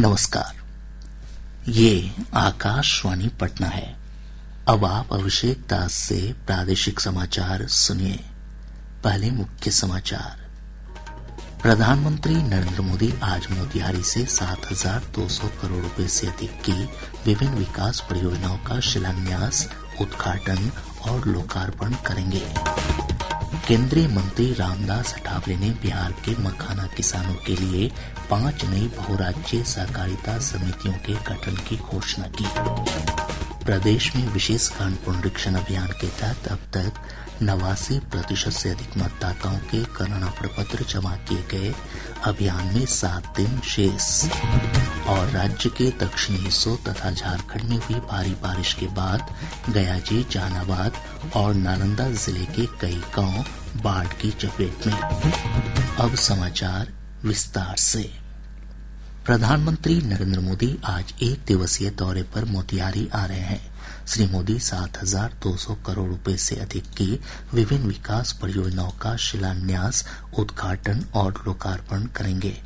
नमस्कार। ये आकाशवाणी पटना है। अब आप अभिषेक दास से प्रादेशिक समाचार सुनिए। पहले मुख्य समाचार। प्रधानमंत्री नरेंद्र मोदी आज मोतिहारी से 7,200 करोड़ रुपए से अधिक की विभिन्न विकास परियोजनाओं का शिलान्यास, उद्घाटन और लोकार्पण करेंगे। केंद्रीय मंत्री रामदास अठावले ने बिहार के मखाना किसानों के लिए 5 नई बहुराज्यीय सहकारिता समितियों के गठन की घोषणा की। प्रदेश में विशेष खान पुनरीक्षण अभियान के तहत अब तक 89% से अधिक मतदाताओं के गणना प्रपत्र जमा किए गए। अभियान में 7 दिन शेष। और राज्य के दक्षिणी हिस्सों तथा झारखंड में हुई भारी बारिश के बाद गयाजी, जहानाबाद और नालंदा जिले के कई गांव बाढ़ की चपेट में। अब समाचार विस्तार से। प्रधानमंत्री नरेंद्र मोदी आज 1 दिवसीय दौरे पर मोतिहारी आ रहे हैं। श्री मोदी 7,200 करोड़ रुपए से अधिक की विभिन्न विकास परियोजनाओं का शिलान्यास, उद्घाटन और लोकार्पण करेंगे।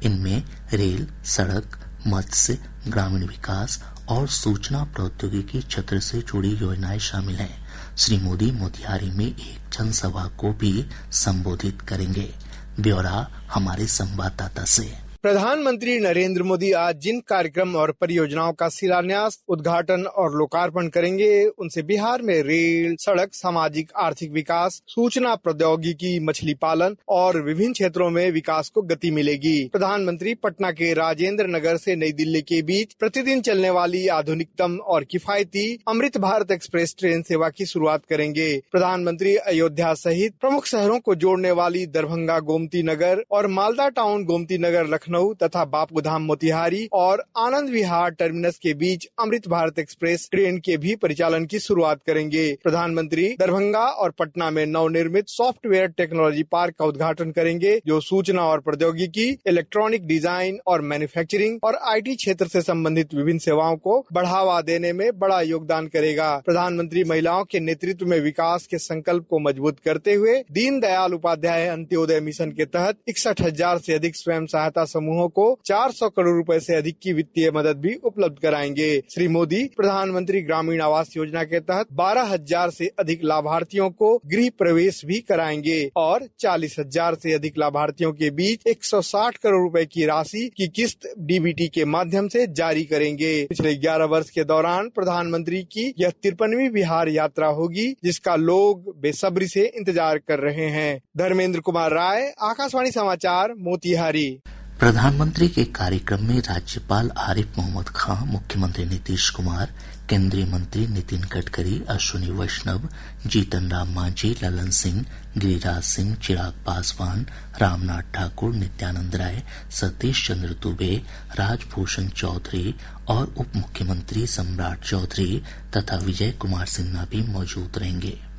इनमें रेल, सड़क, मत्स्य, ग्रामीण विकास और सूचना प्रौद्योगिकी क्षेत्र से जुड़ी योजनाएं शामिल हैं। श्री मोदी मोतिहारी में एक जनसभा को भी संबोधित करेंगे। ब्यौरा हमारे संवाददाता से। प्रधानमंत्री नरेंद्र मोदी आज जिन कार्यक्रम और परियोजनाओं का शिलान्यास, उद्घाटन और लोकार्पण करेंगे, उनसे बिहार में रेल, सड़क, सामाजिक आर्थिक विकास, सूचना प्रौद्योगिकी, मछली पालन और विभिन्न क्षेत्रों में विकास को गति मिलेगी। प्रधानमंत्री पटना के राजेंद्र नगर से नई दिल्ली के बीच प्रतिदिन चलने वाली आधुनिकतम और किफायती अमृत भारत एक्सप्रेस ट्रेन सेवा की शुरुआत करेंगे। प्रधानमंत्री अयोध्या सहित प्रमुख शहरों को जोड़ने वाली दरभंगा गोमती नगर और मालदा टाउन गोमती नगर लखनऊ तथा बापूधाम मोतिहारी और आनंद विहार टर्मिनस के बीच अमृत भारत एक्सप्रेस ट्रेन के भी परिचालन की शुरुआत करेंगे। प्रधानमंत्री दरभंगा और पटना में नवनिर्मित सॉफ्टवेयर टेक्नोलॉजी पार्क का उद्घाटन करेंगे, जो सूचना और प्रौद्योगिकी, इलेक्ट्रॉनिक डिजाइन और मैन्युफैक्चरिंग और IT क्षेत्र से संबंधित विभिन्न सेवाओं को बढ़ावा देने में बड़ा योगदान करेगा। प्रधानमंत्री महिलाओं के नेतृत्व में विकास के संकल्प को मजबूत करते हुए दीनदयाल उपाध्याय अंत्योदय मिशन के तहत 61,000 से अधिक स्वयं सहायता समूहों को 400 करोड़ रुपए से अधिक की वित्तीय मदद भी उपलब्ध कराएंगे। श्री मोदी प्रधानमंत्री ग्रामीण आवास योजना के तहत 12,000 से अधिक लाभार्थियों को गृह प्रवेश भी कराएंगे और 40,000 से अधिक लाभार्थियों के बीच 160 करोड़ रुपए की राशि की किस्त DBT के माध्यम से जारी करेंगे। पिछले 11 वर्ष के दौरान प्रधानमंत्री की यह 53वीं बिहार यात्रा होगी, जिसका लोग बेसब्री से इंतजार कर रहे हैं। धर्मेंद्र कुमार राय, आकाशवाणी समाचार, मोतिहारी। प्रधानमंत्री के कार्यक्रम में राज्यपाल आरिफ मोहम्मद खान, मुख्यमंत्री नीतीश कुमार, केंद्रीय मंत्री नितिन गडकरी, अश्विनी वैष्णव, जीतन राम मांझी, ललन सिंह, गिरिराज सिंह, चिराग पासवान, रामनाथ ठाकुर, नित्यानंद राय, सतीश चंद्र दुबे, राजभूषण चौधरी और उप मुख्यमंत्री सम्राट चौधरी तथा विजय कुमार सिन्हा भी मौजूद रहेंगे।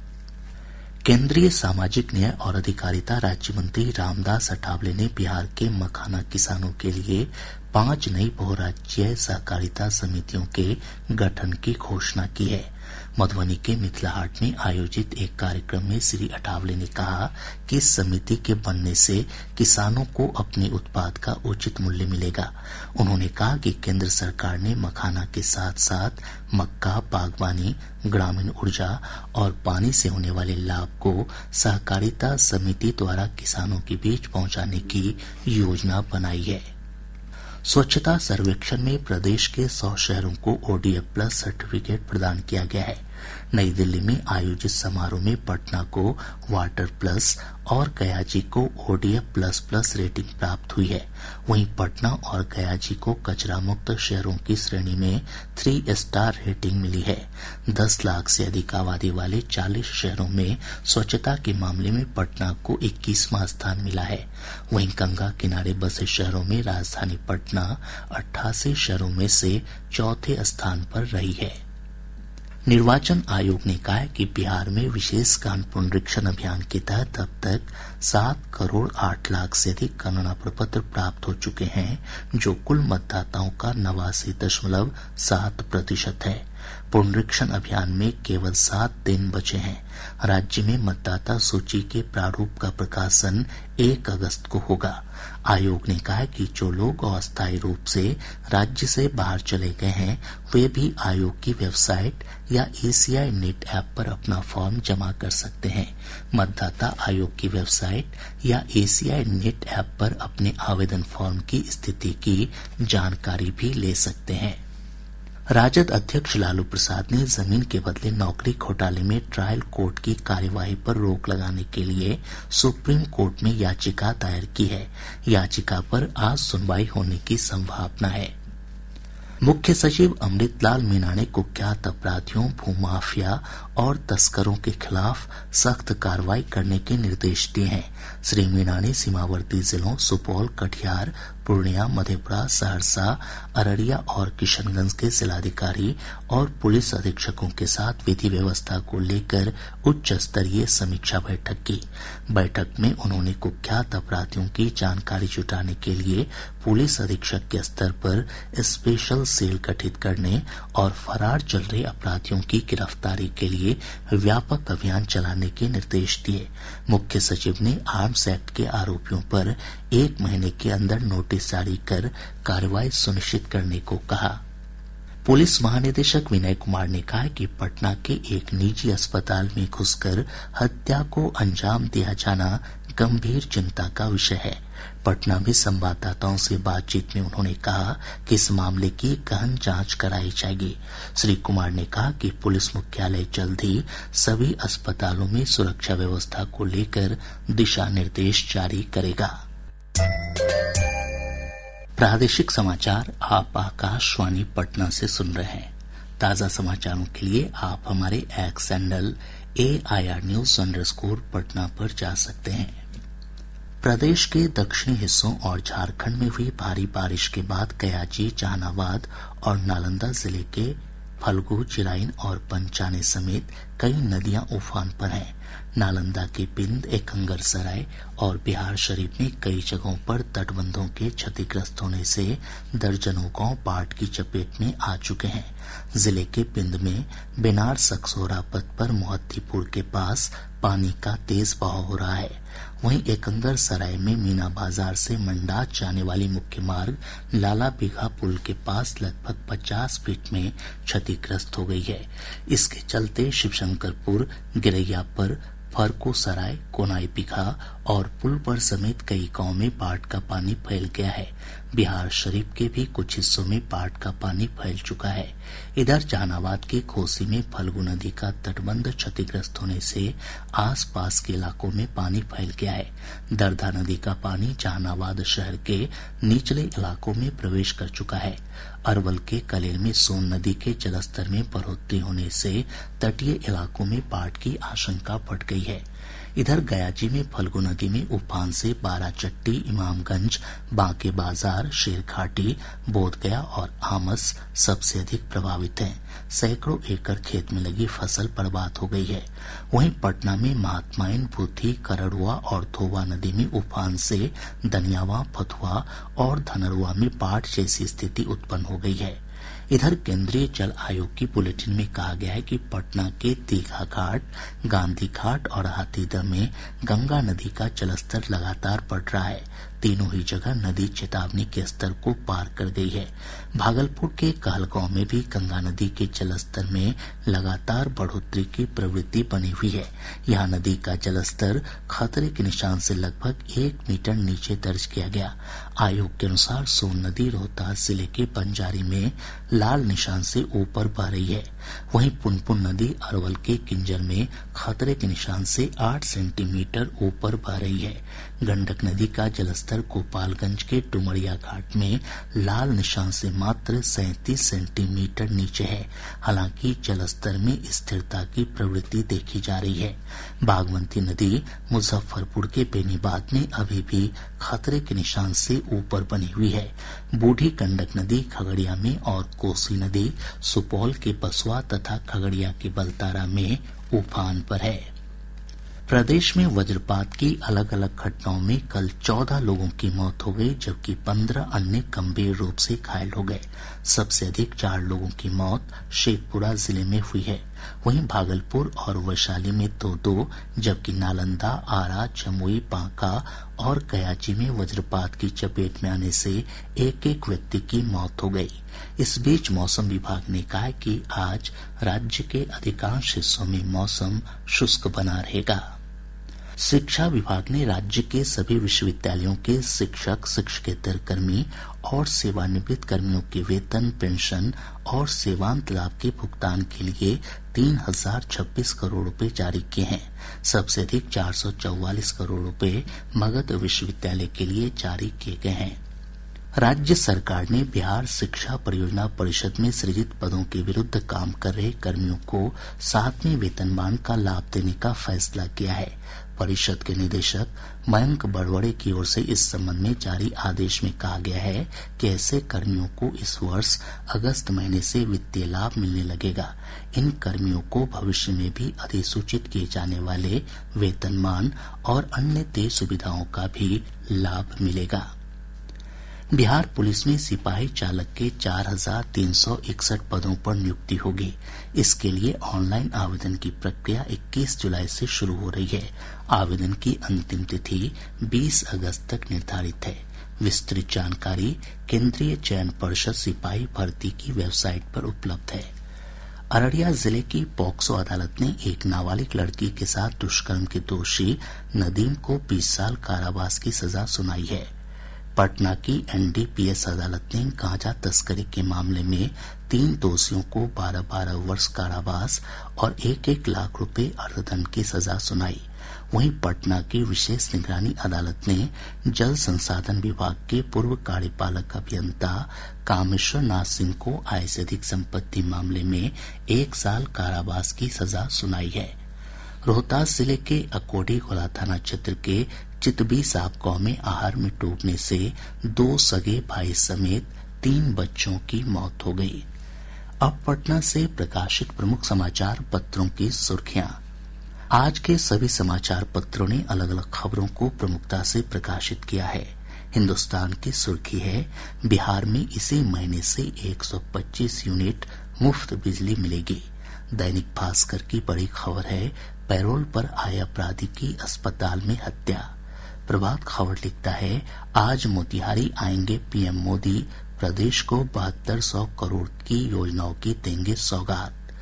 केंद्रीय सामाजिक न्याय और अधिकारिता राज्य मंत्री रामदास अठावले ने बिहार के मखाना किसानों के लिए 5 नई बहुराज्यीय सहकारिता समितियों के गठन की घोषणा की है। मधुबनी के मिथिला हाट में आयोजित एक कार्यक्रम में श्री अठावले ने कहा कि इस समिति के बनने से किसानों को अपने उत्पाद का उचित मूल्य मिलेगा। उन्होंने कहा कि केंद्र सरकार ने मखाना के साथ साथ मक्का, बागवानी, ग्रामीण ऊर्जा और पानी से होने वाले लाभ को सहकारिता समिति द्वारा किसानों के बीच पहुंचाने की योजना बनाई है। स्वच्छता सर्वेक्षण में प्रदेश के 100 शहरों को ODF प्लस सर्टिफिकेट प्रदान किया गया है। नई दिल्ली में आयोजित समारोह में पटना को वाटर प्लस और गयाजी को ODF प्लस प्लस रेटिंग प्राप्त हुई है। वहीं पटना और गयाजी को कचरा मुक्त शहरों की श्रेणी में 3 स्टार रेटिंग मिली है। 10 लाख से अधिक आबादी वाले 40 शहरों में स्वच्छता के मामले में पटना को 21वां स्थान मिला है। वहीं गंगा किनारे बसे शहरों में राजधानी पटना 88 शहरों में से चौथे स्थान पर रही है। निर्वाचन आयोग ने कहा है कि बिहार में विशेष खान पुनरीक्षण अभियान के तहत अब तक 7 करोड़ 8 लाख से अधिक गणना प्रपत्र प्राप्त हो चुके हैं, जो कुल मतदाताओं का 89.7% है। पुनरीक्षण अभियान में केवल 7 दिन बचे हैं। राज्य में मतदाता सूची के प्रारूप का प्रकाशन 1 अगस्त को होगा। आयोग ने कहा कि जो लोग अस्थायी रूप से राज्य से बाहर चले गए हैं वे भी आयोग की वेबसाइट या ECI नेट ऐप पर अपना फॉर्म जमा कर सकते हैं। मतदाता आयोग की वेबसाइट या ECI नेट ऐप पर अपने आवेदन फॉर्म की स्थिति की जानकारी भी ले सकते हैं। राजद अध्यक्ष लालू प्रसाद ने जमीन के बदले नौकरी घोटाले में ट्रायल कोर्ट की कार्यवाही पर रोक लगाने के लिए सुप्रीम कोर्ट में याचिका दायर की है। याचिका पर आज सुनवाई होने की संभावना है। मुख्य सचिव अमृतलाल मीणा ने कुख्यात अपराधियों, भूमाफिया और तस्करों के खिलाफ सख्त कार्रवाई करने के निर्देश दिए हैं। श्री मीणा ने सीमावर्ती जिलों सुपौल, कटिहार, पूर्णिया, मधेपुरा, सहरसा, अररिया और किशनगंज के जिलाधिकारी और पुलिस अधीक्षकों के साथ विधि व्यवस्था को लेकर उच्च स्तरीय समीक्षा बैठक की। बैठक में उन्होंने कुख्यात अपराधियों की जानकारी जुटाने के लिए पुलिस अधीक्षक के स्तर पर स्पेशल सेल गठित करने और फरार चल रहे अपराधियों की गिरफ्तारी के लिए व्यापक अभियान चलाने के निर्देश दिए। मुख्य सचिव ने आर्म्स एक्ट के आरोपियों पर 1 महीने के अंदर नोटिस जारी कर कार्रवाई सुनिश्चित करने को कहा। पुलिस महानिदेशक विनय कुमार ने कहा कि पटना के एक निजी अस्पताल में घुसकर हत्या को अंजाम दिया जाना गंभीर चिंता का विषय है। पटना में संवाददाताओं से बातचीत में उन्होंने कहा कि इस मामले की गहन जांच कराई जाएगी। श्री कुमार ने कहा कि पुलिस मुख्यालय जल्द ही सभी अस्पतालों में सुरक्षा व्यवस्था को लेकर दिशा निर्देश जारी करेगा। प्रादेशिक समाचार आप आकाशवाणी पटना से सुन रहे हैं। ताज़ा समाचारों के लिए आप हमारे एक्स हैंडल AIR News_पटना पर जा सकते हैं। प्रदेश के दक्षिणी हिस्सों और झारखंड में हुई भारी बारिश के बाद गयाजी, जहानाबाद और नालंदा जिले के फल्गु, चिराइन और पंचाने समेत कई नदियां उफान पर हैं। नालंदा के पिंड, एकंगरसराय और बिहार शरीफ में कई जगहों पर तटबंधों के क्षतिग्रस्त होने से दर्जनों गांव बाढ़ की चपेट में आ चुके हैं। जिले के पिंड में बेनार सकसोरा पथ पर मोहद्दीपुर के पास पानी का तेज बहाव हो रहा है। वहीं एकंगर सराय में मीना बाजार से मंडात जाने वाली मुख्य मार्ग लाला बिघा पुल के पास लगभग 50 फीट में क्षतिग्रस्त हो गई है। इसके चलते शिवशंकरपुर, गिरैयापर, फरको सराय, कोनाई बिघा और पुल पर समेत कई गांवों में बाढ़ का पानी फैल गया है। बिहार शरीफ के भी कुछ हिस्सों में बाढ़ का पानी फैल चुका है। इधर जहानाबाद के घोसी में फल्गु नदी का तटबंध क्षतिग्रस्त होने से आसपास के इलाकों में पानी फैल गया है। दरधा नदी का पानी जहानाबाद शहर के निचले इलाकों में प्रवेश कर चुका है। अरवल के कलेल में सोन नदी के जलस्तर में बढ़ोतरी होने से तटीय इलाकों में बाढ़ की आशंका बढ़ गई है। इधर गयाजी में फल्गु नदी में उफान से बाराचट्टी, इमामगंज, बांके बाजार, शेरघाटी, बोधगया और आमस सबसे अधिक प्रभावित हैं। सैकड़ों एकड़ खेत में लगी फसल बर्बाद हो गई है। वहीं पटना में महात्माइन, बुद्धि, करड़ुआ और धोवा नदी में उफान से दनियावा, फतुहा और धनरुआ में बाढ़ जैसी स्थिति उत्पन्न हो गई है। इधर केंद्रीय जल आयोग की बुलेटिन में कहा गया है कि पटना के दीघा घाट, गांधी घाट और हाथीदह में गंगा नदी का जलस्तर लगातार बढ़ रहा है। तीनों ही जगह नदी चेतावनी के स्तर को पार कर गई है। भागलपुर के कहलगांव में भी गंगा नदी के जलस्तर में लगातार बढ़ोतरी की प्रवृत्ति बनी हुई है। यहाँ नदी का जलस्तर खतरे के निशान से लगभग 1 मीटर नीचे दर्ज किया गया। आयोग के अनुसार सोन नदी रोहतास जिले के बंजारी में लाल निशान से ऊपर बह रही है। वहीं पुनपुन नदी अरवल के किंजर में खतरे के निशान से 8 सेंटीमीटर ऊपर बह रही है। गंडक नदी का जलस्तर गोपालगंज के डुमरिया घाट में लाल निशान से मात्र 37 सेंटीमीटर नीचे है। हालांकि जलस्तर में स्थिरता की प्रवृत्ति देखी जा रही है। बागमती नदी मुजफ्फरपुर के बेनीबाद में अभी भी खतरे के निशान से ऊपर बनी हुई है। बूढ़ी गंडक नदी खगड़िया में और कोसी नदी सुपौल के बसुआ तथा खगड़िया के बलतारा में उफान पर है। प्रदेश में वज्रपात की अलग अलग घटनाओं में कल 14 लोगों की मौत हो गई, जबकि 15 अन्य गंभीर रूप से घायल हो गए। सबसे अधिक 4 लोगों की मौत शेखपुरा जिले में हुई है। वहीं भागलपुर और वैशाली में 2-2, जबकि नालंदा, आरा, जमुई, बांका और कयाची में वज्रपात की चपेट में आने से एक-एक व्यक्ति की मौत हो गई। इस बीच मौसम विभाग ने कहा है कि आज राज्य के अधिकांश हिस्सों में मौसम शुष्क बना रहेगा। शिक्षा विभाग ने राज्य के सभी विश्वविद्यालयों के शिक्षक, शिक्षकेतर कर्मी और सेवानिवृत्त कर्मियों के वेतन, पेंशन और सेवांत लाभ के भुगतान के लिए 3026 करोड़ रुपए जारी किए हैं। सबसे अधिक 444 करोड़ रुपए मगध विश्वविद्यालय के लिए जारी किए गए हैं। राज्य सरकार ने बिहार शिक्षा परियोजना परिषद में सृजित पदों के विरुद्ध काम कर रहे कर्मियों को 7वें वेतनमान का लाभ देने का फैसला किया है। परिषद के निदेशक मयंक बड़वड़े की ओर से इस संबंध में जारी आदेश में कहा गया है कि ऐसे कर्मियों को इस वर्ष अगस्त महीने से वित्तीय लाभ मिलने लगेगा। इन कर्मियों को भविष्य में भी अधिसूचित किए जाने वाले वेतनमान और अन्य देय सुविधाओं का भी लाभ मिलेगा। बिहार पुलिस में सिपाही चालक के 4361 पदों पर नियुक्ति होगी। इसके लिए ऑनलाइन आवेदन की प्रक्रिया 21 जुलाई से शुरू हो रही है। आवेदन की अंतिम तिथि 20 अगस्त तक निर्धारित है। विस्तृत जानकारी केंद्रीय चयन पर्षद सिपाही भर्ती की वेबसाइट पर उपलब्ध है। अररिया जिले की पॉक्सो अदालत ने एक नाबालिग लड़की के साथ दुष्कर्म के दोषी नदीम को 20 साल कारावास की सजा सुनाई है। पटना की एनडीपीएस अदालत ने गांजा तस्करी के मामले में 3 दोषियों को 12-12 वर्ष कारावास और 1-1 लाख रुपए अर्थदंड की सजा सुनाई। वहीं पटना की विशेष निगरानी अदालत ने जल संसाधन विभाग के पूर्व कार्यपालक अभियंता कामेश्वर नाथ सिंह को आय से अधिक संपत्ति मामले में 1 साल कारावास की सजा सुनाई है। रोहतास जिले के अकोडी गोला थाना क्षेत्र के चितबी साहब गांव में आहर में डूबने से 2 सगे भाई समेत 3 बच्चों की मौत हो गई। अब पटना से प्रकाशित प्रमुख समाचार पत्रों की सुर्खियां। आज के सभी समाचार पत्रों ने अलग अलग खबरों को प्रमुखता से प्रकाशित किया है। हिन्दुस्तान की सुर्खी है, बिहार में इसी महीने से 125 यूनिट मुफ्त बिजली मिलेगी। दैनिक भास्कर की बड़ी खबर है, पैरोल पर आए अपराधी की अस्पताल में हत्या। प्रभात खबर लिखता है, आज मोतिहारी आएंगे पीएम मोदी, प्रदेश को 7200 करोड़ की योजनाओं की देंगे सौगात।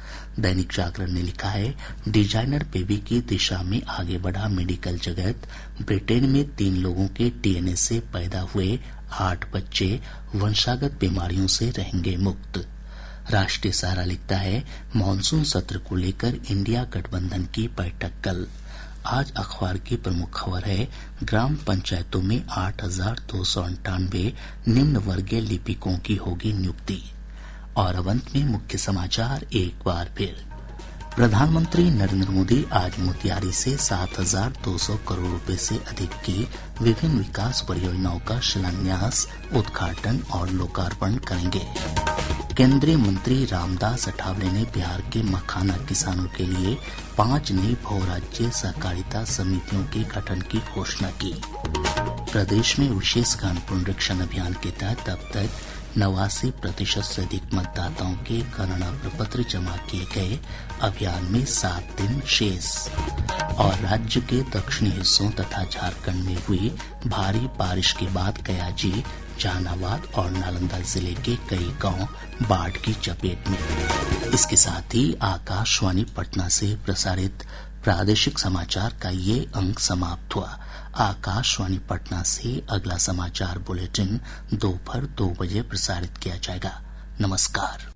दैनिक जागरण ने लिखा है, डिजाइनर बेबी की दिशा में आगे बढ़ा मेडिकल जगत। ब्रिटेन में 3 लोगों के डीएनए से पैदा हुए 8 बच्चे वंशागत बीमारियों से रहेंगे मुक्त। राष्ट्रीय सहारा लिखता है, मानसून सत्र को लेकर इंडिया गठबंधन की बैठक कल। आज अखबार की प्रमुख खबर है, ग्राम पंचायतों में 8298 निम्न वर्गीय लिपिकों की होगी नियुक्ति। और अब अंत में मुख्य समाचार एक बार फिर। प्रधानमंत्री नरेंद्र मोदी आज मोतिहारी से 7200 करोड़ रुपए से अधिक की विभिन्न विकास परियोजनाओं का शिलान्यास, उद्घाटन और लोकार्पण करेंगे। केंद्रीय मंत्री रामदास अठावले ने बिहार के मखाना किसानों के लिए 5 नई बहुराज्यीय सहकारिता समितियों के गठन की घोषणा की। प्रदेश में विशेष गहन पुनरीक्षण अभियान के तहत अब तक 89% से अधिक मतदाताओं के गणना प्रपत्र जमा किए गए। अभियान में 7 दिन शेष। और राज्य के दक्षिणी हिस्सों तथा झारखंड में हुई भारी बारिश के बाद कयाजी, जहानाबाद और नालंदा जिले के कई गांव बाढ़ की चपेट में। इसके साथ ही आकाशवाणी पटना से प्रसारित प्रादेशिक समाचार का ये अंक समाप्त हुआ। आकाशवाणी पटना से अगला समाचार बुलेटिन दोपहर 2 बजे प्रसारित किया जाएगा। नमस्कार।